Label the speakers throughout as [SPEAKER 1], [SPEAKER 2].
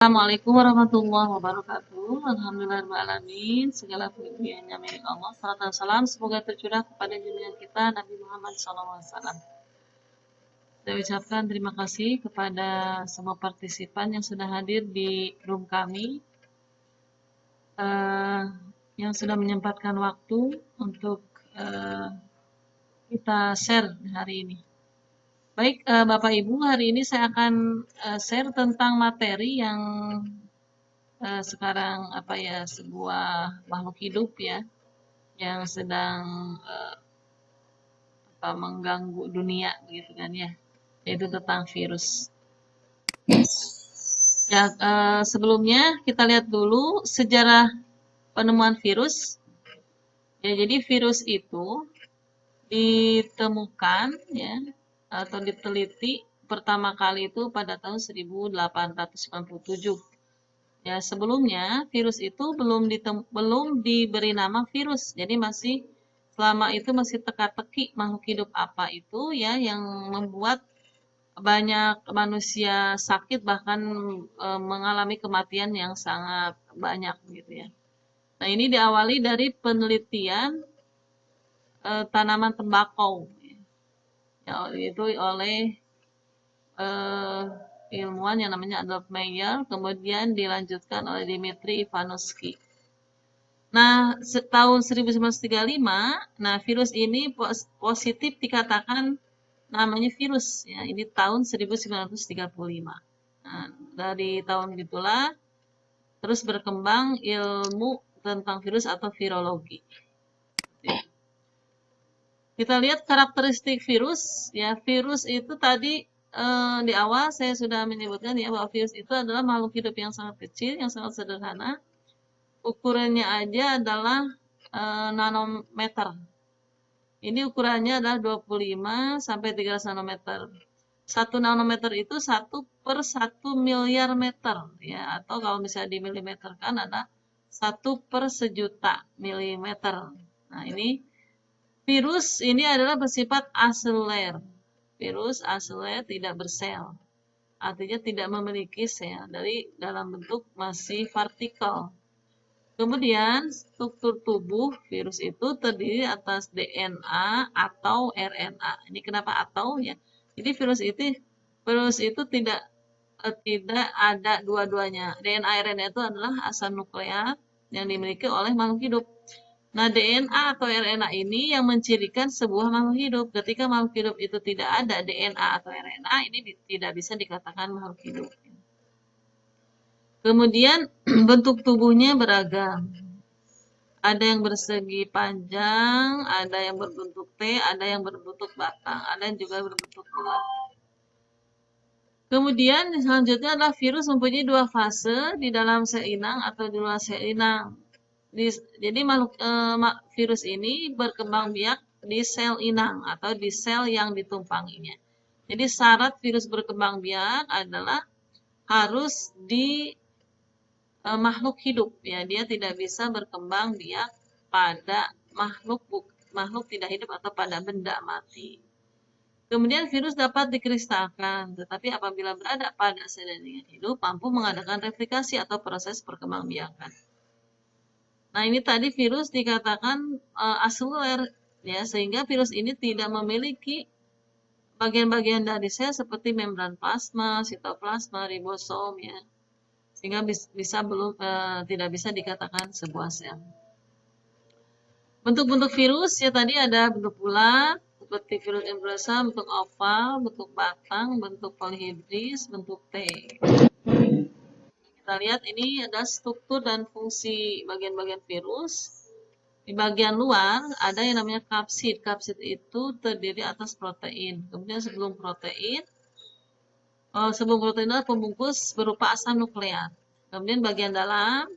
[SPEAKER 1] Assalamualaikum warahmatullahi wabarakatuh. Alhamdulillahirrahmanirrahim. Segala pujiannya milik Allah. Salam dan salam semoga tercurah kepada junjungan kita Nabi Muhammad SAW. Saya ucapkan terima kasih kepada semua partisipan yang sudah hadir di room kami, eh, yang sudah menyempatkan waktu untuk kita share hari ini. Baik, Bapak Ibu, hari ini saya akan share tentang materi yang sekarang sebuah makhluk hidup ya yang sedang mengganggu dunia gitu kan ya, yaitu tentang virus. Ya, sebelumnya kita lihat dulu sejarah penemuan virus. Ya, jadi virus itu ditemukan ya atau diteliti pertama kali itu pada tahun 1897. Ya, sebelumnya virus itu belum diberi nama virus. Jadi selama itu masih teka-teki makhluk hidup apa itu ya yang membuat banyak manusia sakit bahkan mengalami kematian yang sangat banyak gitu ya. Nah, ini diawali dari penelitian tanaman tembakau ya, itu oleh eh, ilmuwan yang namanya Adolf Meyer, kemudian dilanjutkan oleh Dmitri Ivanovsky. Nah, tahun 1935, nah virus ini positif dikatakan namanya virus ya. Ini tahun 1935. Nah, dari tahun itulah terus berkembang ilmu tentang virus atau virologi. Kita lihat karakteristik virus ya. Virus itu tadi di awal saya sudah menyebutkan ya bahwa virus itu adalah makhluk hidup yang sangat kecil, yang sangat sederhana. Ukurannya aja adalah nanometer. Ini ukurannya adalah 25 sampai 300 nanometer. 1 nanometer itu 1/1 miliar meter ya, atau kalau misalnya di milimeter kan ada 1/1.000.000 milimeter. Nah, ini virus ini adalah bersifat aseluler. Virus aseluler tidak bersel. Artinya tidak memiliki sel, dari dalam bentuk masih partikel. Kemudian struktur tubuh virus itu terdiri atas DNA atau RNA. Ini kenapa atau ya? Jadi virus itu tidak ada dua-duanya. DNA RNA itu adalah asam nukleat yang dimiliki oleh makhluk hidup. Nah, DNA atau RNA ini yang mencirikan sebuah makhluk hidup. Ketika makhluk hidup itu tidak ada DNA atau RNA, ini tidak bisa dikatakan makhluk hidup. Kemudian bentuk tubuhnya beragam. Ada yang bersegi panjang, ada yang berbentuk T, ada yang berbentuk batang, ada yang juga berbentuk bulat. Kemudian selanjutnya adalah virus mempunyai dua fase di dalam sel inang atau di luar sel inang. Jadi virus ini berkembang biak di sel inang atau di sel yang ditumpanginya. Jadi syarat virus berkembang biak adalah harus di makhluk hidup ya, dia tidak bisa berkembang biak pada makhluk tidak hidup atau pada benda mati. Kemudian virus dapat dikristalkan, tetapi apabila berada pada sel jaringan hidup mampu mengadakan replikasi atau proses perkembangbiakan. Nah, ini tadi virus dikatakan aseluler ya, sehingga virus ini tidak memiliki bagian-bagian dari sel seperti membran plasma, sitoplasma, ribosom ya. Sehingga tidak bisa dikatakan sebuah sel. Bentuk-bentuk virus ya tadi ada bentuk bulat seperti virus influenza, bentuk oval, bentuk batang, bentuk polihedris, bentuk T. Kita lihat ini ada struktur dan fungsi bagian-bagian virus. Di bagian luar ada yang namanya kapsid. Kapsid itu terdiri atas protein. Kemudian sebelum protein adalah pembungkus berupa asam nukleat. Kemudian bagian dalam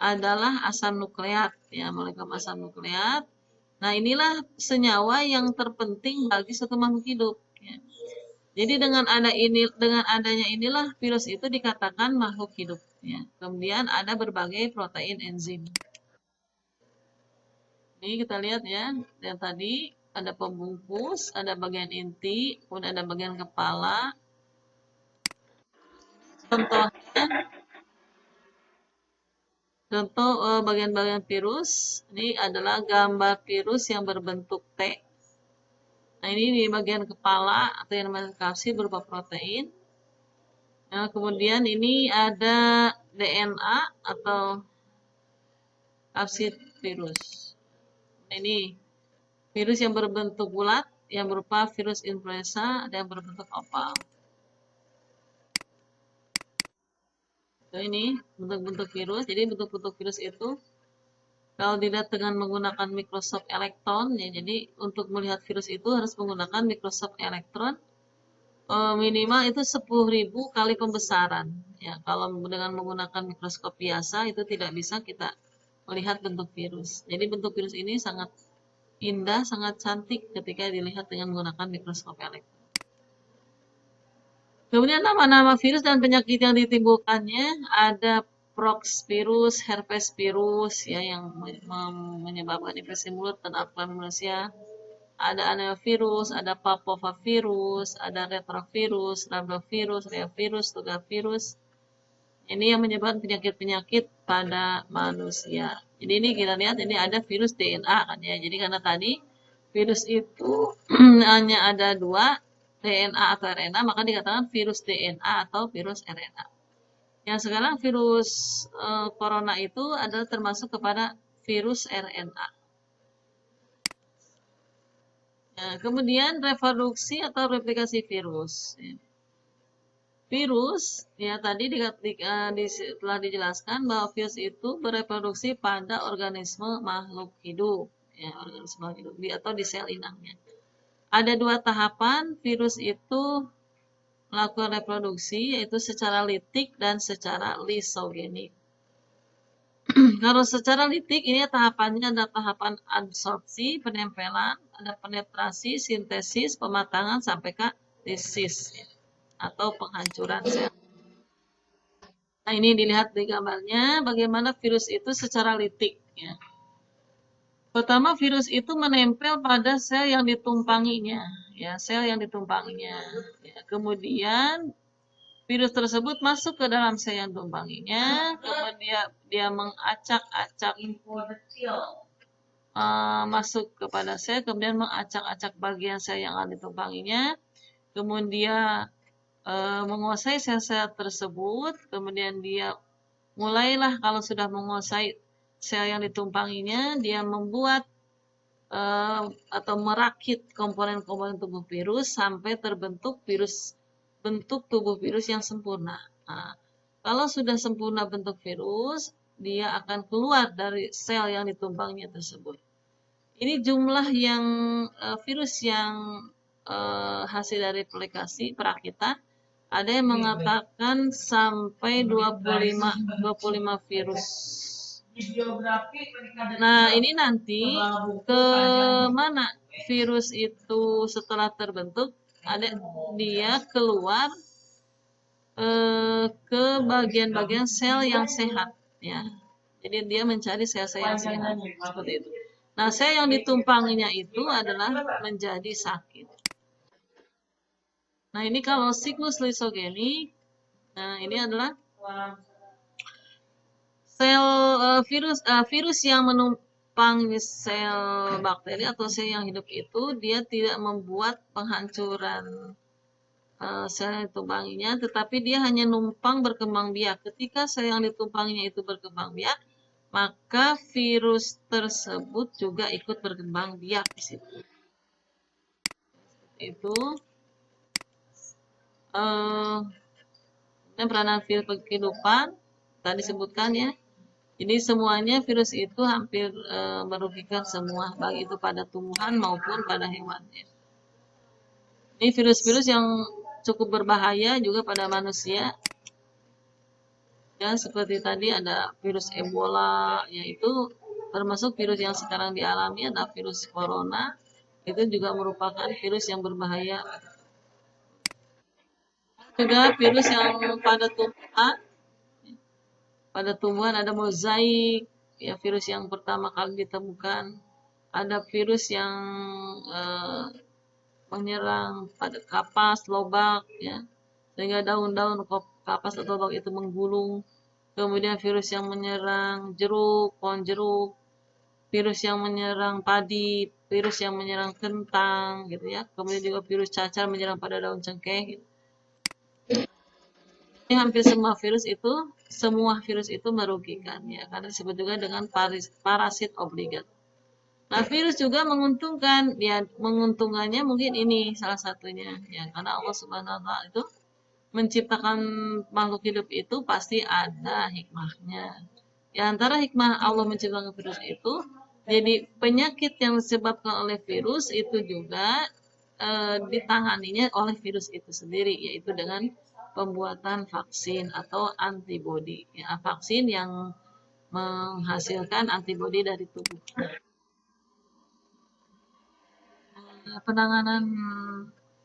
[SPEAKER 1] adalah asam nukleat, ya, molekul asam nukleat. Nah, inilah senyawa yang terpenting bagi suatu makhluk hidup. Ya. Jadi dengan adanya inilah virus itu dikatakan makhluk hidup. Ya. Kemudian ada berbagai protein enzim. Ini kita lihat ya, yang tadi ada pembungkus, ada bagian inti, kemudian ada bagian kepala. Contohnya Contoh bagian-bagian virus, ini adalah gambar virus yang berbentuk T. Nah, ini di bagian kepala atau yang namanya kapsid berupa protein. Nah, kemudian ini ada DNA atau kapsid virus. Nah, ini virus yang berbentuk bulat, yang berupa virus influenza, dan berbentuk oval. Nah, ini bentuk-bentuk virus. Jadi bentuk-bentuk virus itu kalau dilihat dengan menggunakan mikroskop elektron, ya, jadi untuk melihat virus itu harus menggunakan mikroskop elektron minimal itu 10.000 kali pembesaran. Ya, kalau dengan menggunakan mikroskop biasa itu tidak bisa kita melihat bentuk virus. Jadi bentuk virus ini sangat indah, sangat cantik ketika dilihat dengan menggunakan mikroskop elektron. Kemudian nama-nama virus dan penyakit yang ditimbulkannya ada Pox virus, herpes virus ya yang menyebabkan infeksi mulut dan apel manusia. Ada adenovirus, ada papovavirus, ada retrovirus, rhabdovirus, reovirus, tugavirus. Ini yang menyebabkan penyakit-penyakit pada manusia. Jadi ini kita lihat ini ada virus DNA kan ya. Jadi karena tadi virus itu hanya ada dua, DNA atau RNA, maka dikatakan virus DNA atau virus RNA. Yang sekarang virus corona itu adalah termasuk kepada virus RNA. Nah, kemudian reproduksi atau replikasi virus. Virus, ya tadi telah dijelaskan bahwa virus itu bereproduksi pada organisme makhluk hidup, ya organisme hidup atau di sel inangnya. Ada dua tahapan virus itu melakukan reproduksi, yaitu secara litik dan secara lisogenik. Kalau secara litik ini tahapannya ada tahapan absorpsi, penempelan, ada penetrasi, sintesis, pematangan sampai ke lisis atau penghancuran sel. Nah, ini dilihat di gambarnya bagaimana virus itu secara litik ya. Pertama, virus itu menempel pada sel yang ditumpanginya, ya, sel yang ditumpanginya. Ya, kemudian virus tersebut masuk ke dalam sel yang ditumpanginya, kemudian dia mengacak-acak masuk kepada sel, kemudian mengacak-acak bagian sel yang ada ditumpanginya, kemudian menguasai sel-sel tersebut, kemudian dia mulailah kalau sudah menguasai sel yang ditumpanginya, dia membuat atau merakit komponen-komponen tubuh virus sampai terbentuk bentuk tubuh virus yang sempurna. Nah, kalau sudah sempurna bentuk virus, dia akan keluar dari sel yang ditumpangnya tersebut. Ini jumlah yang virus yang hasil dari replikasi perakitan. Ada yang mengatakan sampai 25 virus. Nah, ini nanti ke mana virus itu setelah terbentuk, ada dia keluar ke bagian-bagian sel yang sehat ya. Jadi dia mencari sel-sel yang sehat seperti itu. Nah, sel yang ditumpanginya itu adalah menjadi sakit. Nah, ini kalau siklus lisogenik, nah ini adalah sel virus yang menumpang sel bakteri atau sel yang hidup itu dia tidak membuat penghancuran sel yang ditumpanginya, tetapi dia hanya numpang berkembang biak. Ketika sel yang ditumpanginya itu berkembang biak, maka virus tersebut juga ikut berkembang biak di situ. Itu peranan virus kehidupan tadi disebutkan ya. Jadi semuanya virus itu hampir merugikan semua, baik itu pada tumbuhan maupun pada hewan. Ya. Ini virus-virus yang cukup berbahaya juga pada manusia. Ya, seperti tadi ada virus Ebola, yaitu termasuk virus yang sekarang dialami ada virus corona. Itu juga merupakan virus yang berbahaya. Juga virus yang pada tumbuhan ada mozaik, ya virus yang pertama kali ditemukan. Ada virus yang menyerang pada kapas, lobak, ya, sehingga daun-daun kapas atau lobak itu menggulung. kemudian virus yang menyerang jeruk, pohon jeruk, virus yang menyerang padi, virus yang menyerang kentang, gitu ya. Kemudian juga virus cacar menyerang pada daun cengkeh. Gitu. Ini hampir semua virus itu merugikan ya, karena disebut juga dengan parasit obligat. Nah, virus juga menguntungkan, ya menguntungkannya mungkin ini salah satunya, ya karena Allah Subhanahu Wa Taala itu menciptakan makhluk hidup itu pasti ada hikmahnya. Di antara hikmah Allah menciptakan virus itu, jadi penyakit yang disebabkan oleh virus itu juga ditanganinya oleh virus itu sendiri, yaitu dengan pembuatan vaksin atau antibodi. Ya, vaksin yang menghasilkan antibodi dari tubuh. Penanganan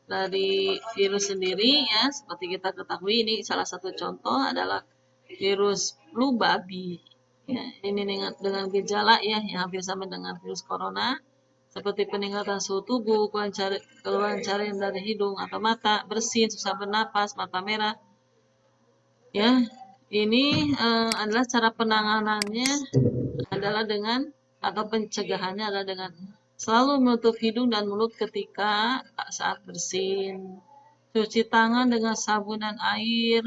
[SPEAKER 1] dari virus sendiri ya, seperti kita ketahui ini salah satu contoh adalah virus flu babi. Ya, ini dengan gejala ya yang hampir sama dengan virus corona, seperti peningkatan suhu tubuh, keluhan dari hidung atau mata, bersin, susah bernapas, mata merah. Ya, ini adalah cara penanganannya adalah dengan atau pencegahannya adalah dengan selalu menutup hidung dan mulut ketika saat bersin, cuci tangan dengan sabun dan air,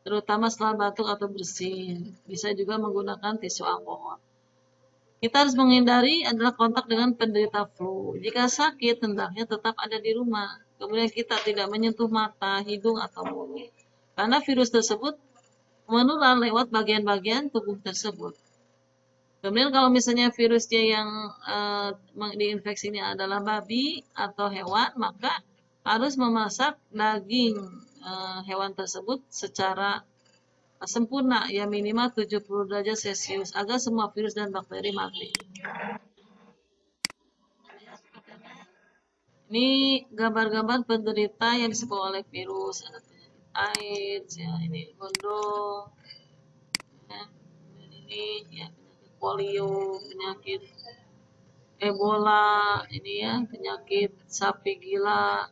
[SPEAKER 1] terutama setelah batuk atau bersin. Bisa juga menggunakan tisu alkohol. Kita harus menghindari adalah kontak dengan penderita flu. Jika sakit, hendaknya tetap ada di rumah. Kemudian kita tidak menyentuh mata, hidung, atau mulut. Karena virus tersebut menular lewat bagian-bagian tubuh tersebut. Kemudian kalau misalnya virusnya yang diinfeksinya adalah babi atau hewan, maka harus memasak daging hewan tersebut secara sempurna, ya minimal 70 derajat Celcius agar semua virus dan bakteri mati. Ini gambar-gambar penderita yang disebut oleh virus, ada penyakit AIDS, ya ini gondong, ya, ini ya penyakit polio, penyakit Ebola, ini ya penyakit sapi gila,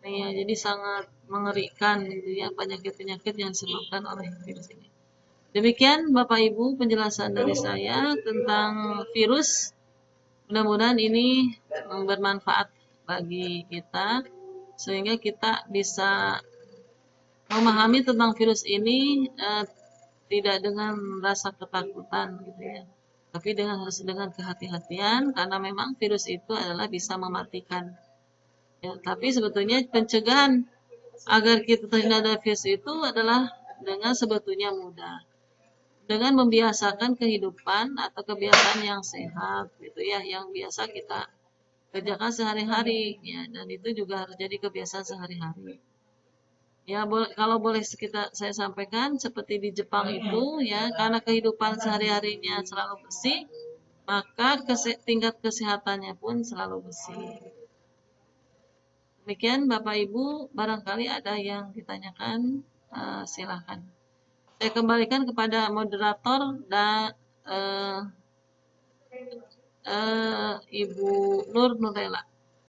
[SPEAKER 1] ini ya jadi sangat mengerikan gitu ya penyakit-penyakit yang disebabkan oleh virus ini. Demikian Bapak Ibu penjelasan dari saya tentang virus. Mudah-mudahan ini bermanfaat bagi kita sehingga kita bisa memahami tentang virus ini tidak dengan rasa ketakutan gitu ya. Tapi harus dengan kehati-hatian karena memang virus itu adalah bisa mematikan. Ya, tapi sebetulnya pencegahan agar kita terhindar dari virus itu adalah dengan sebetulnya mudah. Dengan membiasakan kehidupan atau kebiasaan yang sehat gitu ya, yang biasa kita kerjakan sehari-hari ya, dan itu juga harus jadi kebiasaan sehari-hari. Ya, kalau boleh saya sampaikan seperti di Jepang itu ya, karena kehidupan sehari-harinya selalu bersih, maka tingkat kesehatannya pun selalu bersih. Demikian Bapak Ibu, barangkali ada yang ditanyakan, silakan. Saya kembalikan kepada moderator dan Ibu Nur Nurlela.